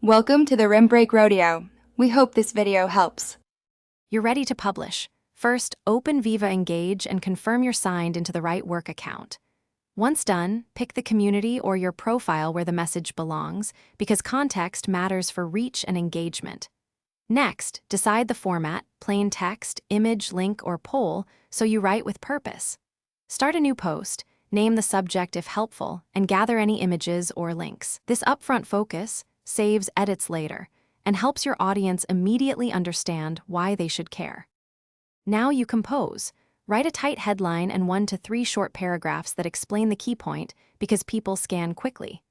Welcome to the Rim Break Rodeo. We hope this video helps. You're ready to publish. First, open Viva Engage and confirm you're signed into the right work account. Once done, pick the community or your profile where the message belongs, because context matters for reach and engagement. Next, decide the format, plain text, image, link, or poll, so you write with purpose. Start a new post, name the subject if helpful, and gather any images or links. This upfront focus saves edits later and helps your audience immediately understand why they should care. Now you compose. Write a tight headline and 1 to 3 short paragraphs that explain the key point, because people scan quickly.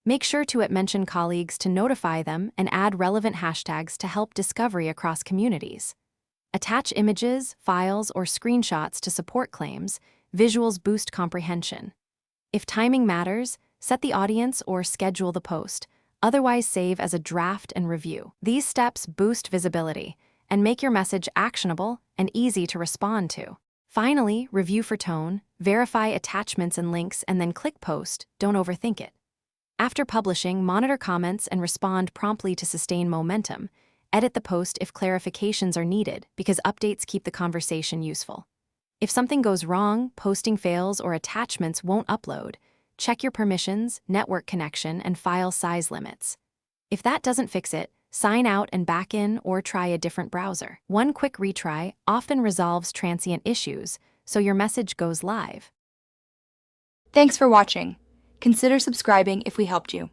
Make sure to mention colleagues to notify them and add relevant hashtags to help discovery across communities. Attach images, files, or screenshots to support claims. Visuals boost comprehension. If timing matters, set the audience or schedule the post. Otherwise, save as a draft and review. These steps boost visibility and make your message actionable and easy to respond to. Finally, review for tone, verify attachments and links, and then click post. Don't overthink it. After publishing, monitor comments and respond promptly to sustain momentum. Edit the post if clarifications are needed, because updates keep the conversation useful. If something goes wrong, posting fails, or attachments won't upload, check your permissions, network connection, and file size limits. If that doesn't fix it, sign out and back in or try a different browser. One quick retry often resolves transient issues, so your message goes live. Thanks for watching. Consider subscribing if we helped you.